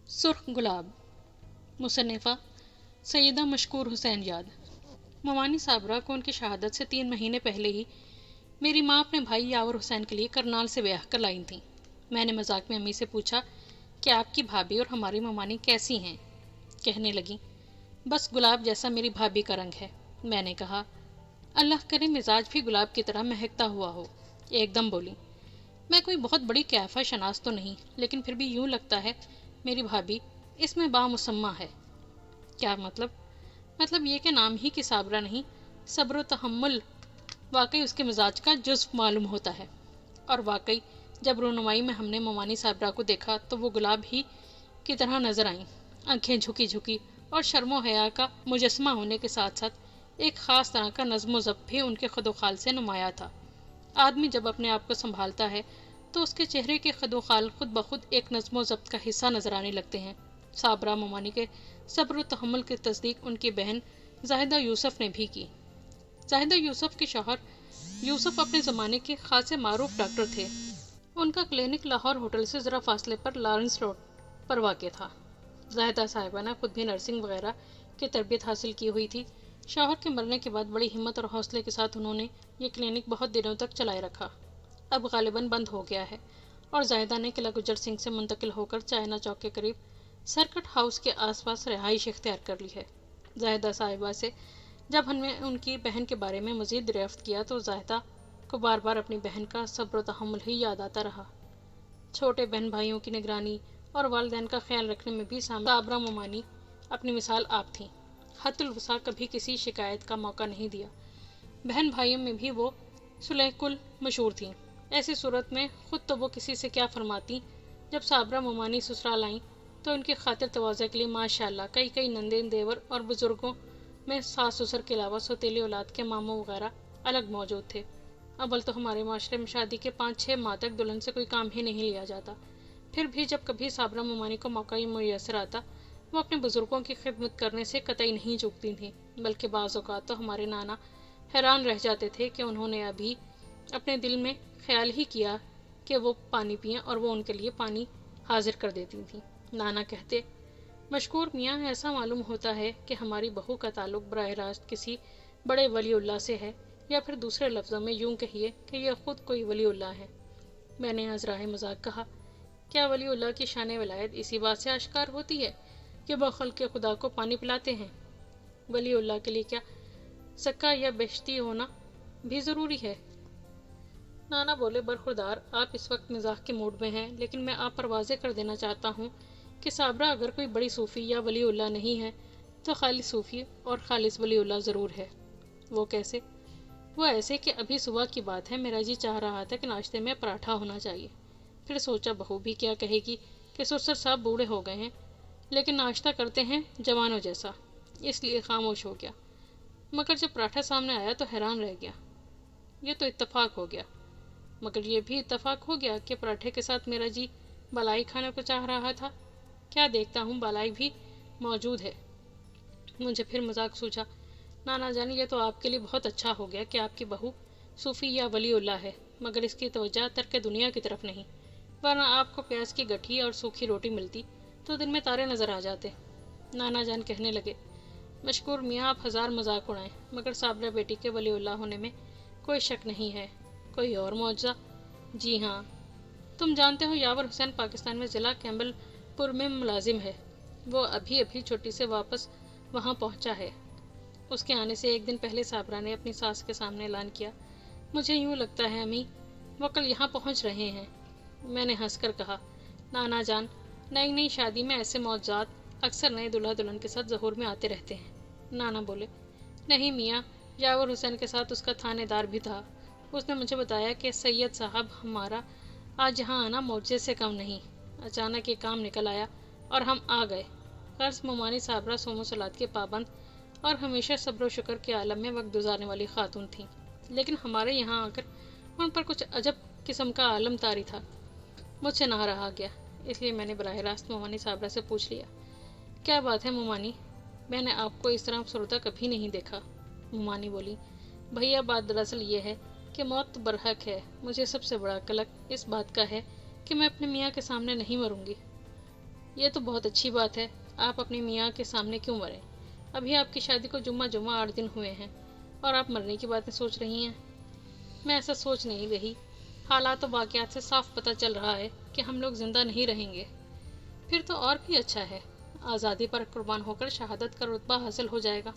سرخ گلاب، مصنفہ سیدہ مشکور حسین یاد۔ ممانی صابرہ کو ان کی شہادت سے 3 مہینے پہلے ہی میری ماں اپنے بھائی یاور حسین کے لیے کرنال سے بیاہ کر لائی تھیں۔ میں نے مذاق میں امی سے پوچھا کہ آپ کی بھابھی اور ہماری ممانی کیسی ہیں؟ کہنے لگیں بس گلاب جیسا میری بھابھی کا رنگ ہے۔ میں نے کہا اللہ کرے مزاج بھی گلاب کی طرح مہکتا ہوا ہو۔ ایک دم بولی میں کوئی بہت بڑی کیفہ شناس تو نہیں، لیکن پھر بھی یوں لگتا ہے میری بھابھی اس میں بامسمہ ہے۔ کیا مطلب؟ مطلب یہ کہ نام ہی کی صابرہ نہیں، صبر و تحمل واقعی اس کے مزاج کا جزو معلوم ہوتا ہے۔ اور واقعی جب رونمائی میں ہم نے ممانی صابرہ کو دیکھا تو وہ گلاب ہی کی طرح نظر آئیں، آنکھیں جھکی جھکی اور شرم و حیا کا مجسمہ ہونے کے ساتھ ساتھ ایک خاص طرح کا نظم و ضبط بھی ان کے خد و خال سے نمایاں تھا۔ آدمی جب اپنے آپ کو سنبھالتا ہے تو اس کے چہرے کے خد و خال خود بخود ایک نظم و ضبط کا حصہ نظر آنے لگتے ہیں۔ صابرہ ممانی کے صبر و تحمل کی تصدیق ان کی بہن زاہدہ یوسف نے بھی کی۔ زاہدہ یوسف کے شوہر یوسف اپنے زمانے کے خاصے معروف ڈاکٹر تھے۔ ان کا کلینک لاہور ہوٹل سے ذرا فاصلے پر لارنس روڈ پر واقع تھا۔ زاہدہ صاحبہ نے خود بھی نرسنگ وغیرہ کی تربیت حاصل کی ہوئی تھی۔ شوہر کے مرنے کے بعد بڑی ہمت اور حوصلے کے ساتھ انہوں نے یہ کلینک بہت دنوں تک چلائے رکھا۔ اب غالباً بند ہو گیا ہے اور زاہدہ نے قلعہ گجر سنگھ سے منتقل ہو کر چائنا چوک کے قریب سرکٹ ہاؤس کے آس پاس رہائش اختیار کر لی ہے۔ زاہدہ صاحبہ سے جب ہم نے ان کی بہن کے بارے میں مزید دریافت کیا تو زاہدہ کو بار بار اپنی بہن کا صبر و تحمل ہی یاد آتا رہا۔ چھوٹے بہن بھائیوں کی نگرانی اور والدین کا خیال رکھنے میں بھی صابرہ ممانی اپنی مثال آپ تھیں۔ حت الوسع کبھی کسی شکایت کا موقع نہیں دیا۔ بہن بھائیوں میں بھی وہ صلح کل مشہور تھیں۔ ایسی صورت میں خود تو وہ کسی سے کیا فرماتی، جب صابرہ ممانی سسرال آئیں تو ان کی خاطر تواضع کے لیے ماشاء اللہ کئی نندیں دیور اور بزرگوں میں ساس سسر کے علاوہ سوتیلی اولاد کے ماموں وغیرہ الگ موجود تھے۔ اول تو ہمارے معاشرے میں شادی کے 5-6 ماہ تک دلہن سے کوئی کام ہی نہیں لیا جاتا۔ پھر بھی جب کبھی صابرہ ممانی کو موقع میسر آتا وہ اپنے بزرگوں کی خدمت کرنے سے قطعی نہیں چوکتی تھیں، بلکہ بعض اوقات تو ہمارے نانا حیران رہ جاتے تھے کہ انہوں نے ابھی اپنے دل میں خیال ہی کیا کہ وہ پانی پئیں اور وہ ان کے لیے پانی حاضر کر دیتی تھیں۔ نانا کہتے مشکور میاں ایسا معلوم ہوتا ہے کہ ہماری بہو کا تعلق براہ راست کسی بڑے ولی اللہ سے ہے، یا پھر دوسرے لفظوں میں یوں کہیے کہ یہ خود کوئی ولی اللہ ہے۔ میں نے ازراہ مذاق کہا کیا ولی اللہ کی شان ولایت اسی بات سے آشکار ہوتی ہے کہ وہ خلق خدا کو پانی پلاتے ہیں؟ ولی اللہ کے لیے کیا سکا یا بہشتی ہونا بھی ضروری ہے؟ نانا بولے برخوردار آپ اس وقت مزاح کے موڈ میں ہیں، لیکن میں آپ پر واضح کر دینا چاہتا ہوں کہ صابرہ اگر کوئی بڑی صوفی یا ولی اللہ نہیں ہے تو خالص صوفی اور خالص ولی اللہ ضرور ہے۔ وہ کیسے؟ وہ ایسے کہ ابھی صبح کی بات ہے، میرا جی چاہ رہا تھا کہ ناشتے میں پراٹھا ہونا چاہیے۔ پھر سوچا بہو بھی کیا کہے گی کہ سسر صاحب بوڑھے ہو گئے ہیں لیکن ناشتہ کرتے ہیں جوانوں جیسا، اس لیے خاموش ہو گیا۔ مگر جب پراٹھا سامنے آیا تو حیران رہ گیا۔ یہ تو اتفاق ہو گیا، مگر یہ بھی اتفاق ہو گیا کہ پراٹھے کے ساتھ میرا جی بالائی کھانے کو چاہ رہا تھا۔ کیا دیکھتا ہوں بالائی بھی موجود ہے۔ مجھے پھر مذاق سوچا نانا جان یہ تو آپ کے لیے بہت اچھا ہو گیا کہ آپ کی بہو صوفی یا ولی اللہ ہے، مگر اس کی توجہ ترک دنیا کی طرف نہیں، ورنہ آپ کو پیاز کی گٹھی اور سوکھی روٹی ملتی تو دن میں تارے نظر آ جاتے۔ نانا جان کہنے لگے مشکور میاں آپ ہزار مذاق اڑائیں، مگر صابرہ بیٹی کے ولی اللہ ہونے میں کوئی شک نہیں ہے۔ کوئی اور معجزہ؟ جی ہاں، تم جانتے ہو یاور حسین پاکستان میں ضلع کیمبل پور میں ملازم ہے۔ وہ ابھی چھٹی سے واپس وہاں پہنچا ہے۔ اس کے آنے سے ایک دن پہلے صابرہ نے اپنی ساس کے سامنے اعلان کیا مجھے یوں لگتا ہے امی وہ کل یہاں پہنچ رہے ہیں۔ میں نے ہنس کر کہا نانا جان نئی شادی میں ایسے معجزات اکثر نئے دلہا دلہن کے ساتھ ظہور میں آتے رہتے ہیں۔ نانا بولے نہیں میاں، یاور حسین کے ساتھ اس کا تھانے دار بھی تھا، اس نے مجھے بتایا کہ سید صاحب ہمارا آج یہاں آنا معجزے سے کم نہیں، اچانک یہ کام نکل آیا اور ہم آ گئے۔ غرض ممانی صابرہ صوم و صلات کے پابند اور ہمیشہ صبر و شکر کے عالم میں وقت گزارنے والی خاتون تھیں، لیکن ہمارے یہاں آ کر ان پر کچھ عجب قسم کا عالم طاری تھا۔ مجھ سے نہ رہا گیا، اس لیے میں نے براہ راست ممانی صابرہ سے پوچھ لیا کیا بات ہے ممانی، میں نے آپ کو اس طرح افسردہ کبھی نہیں دیکھا۔ ممانی بولی بھیا بات دراصل یہ ہے کہ موت تو برحق ہے، مجھے سب سے بڑا قلق اس بات کا ہے کہ میں اپنے میاں کے سامنے نہیں مروں گی۔ یہ تو بہت اچھی بات ہے، آپ اپنے میاں کے سامنے کیوں مریں؟ ابھی آپ کی شادی کو جمعہ 8 دن ہوئے ہیں اور آپ مرنے کی باتیں سوچ رہی ہیں۔ میں ایسا سوچ نہیں رہی، حالات و واقعات سے صاف پتہ چل رہا ہے کہ ہم لوگ زندہ نہیں رہیں گے۔ پھر تو اور بھی اچھا ہے، آزادی پر قربان ہو کر شہادت کا رتبہ حاصل ہو جائے گا۔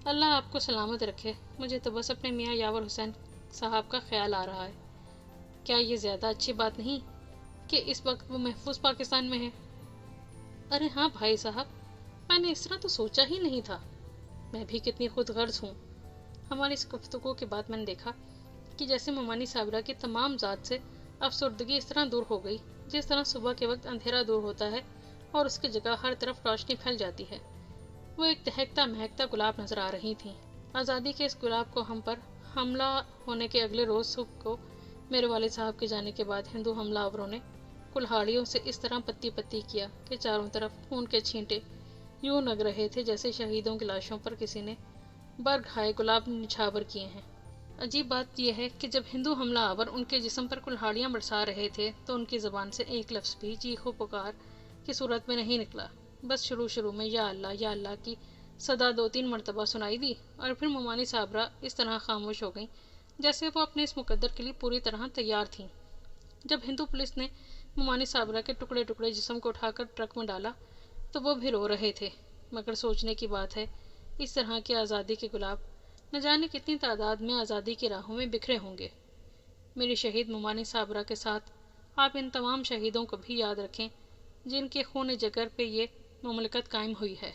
اللہ آپ کو سلامت رکھے، مجھے تو بس اپنے میاں یاور حسین صاحب کا خیال آ رہا ہے۔ کیا یہ زیادہ اچھی بات نہیں کہ اس وقت وہ محفوظ پاکستان میں ہے؟ ارے ہاں بھائی صاحب، میں نے اس طرح تو سوچا ہی نہیں تھا۔ میں بھی کتنی خود غرض ہوں۔ ہماری اس گفتگو کے بعد میں نے دیکھا کہ جیسے ممانی صابرہ کی تمام ذات سے افسردگی اس طرح دور ہو گئی جس طرح صبح کے وقت اندھیرا دور ہوتا ہے اور اس کی جگہ ہر طرف روشنی پھیل جاتی ہے۔ وہ ایک دہکتا مہکتا گلاب نظر آ رہی تھیں۔ آزادی کے اس گلاب کو ہم پر حملہ ہونے کے اگلے روز صبح کو میرے والد صاحب کے جانے کے بعد ہندو حملہ آوروں نے کلہاڑیوں سے اس طرح پتی پتی کیا کہ چاروں طرف خون کے چھینٹے یوں لگ رہے تھے جیسے شہیدوں کی لاشوں پر کسی نے برگھائے گلاب نچھاور کیے ہیں۔ عجیب بات یہ ہے کہ جب ہندو حملہ آور ان کے جسم پر کلہاڑیاں برسا رہے تھے تو ان کی زبان سے ایک لفظ بھی چیخ و پکار کی صورت میں نہیں نکلا، بس شروع میں یا اللہ کی صدا 2-3 مرتبہ سنائی دی اور پھر ممانی صابرہ اس طرح خاموش ہو گئیں جیسے وہ اپنے اس مقدر کے لیے پوری طرح تیار تھیں۔ جب ہندو پولیس نے ممانی صابرہ کے ٹکڑے ٹکڑے جسم کو اٹھا کر ٹرک میں ڈالا تو وہ بھی رو رہے تھے، مگر سوچنے کی بات ہے اس طرح کے آزادی کے گلاب نہ جانے کتنی تعداد میں آزادی کی راہوں میں بکھرے ہوں گے۔ میری شہید ممانی صابرہ کے ساتھ آپ ان تمام شہیدوں کو بھی یاد رکھیں جن کے خون جگر پہ یہ مملکت قائم ہوئی ہے۔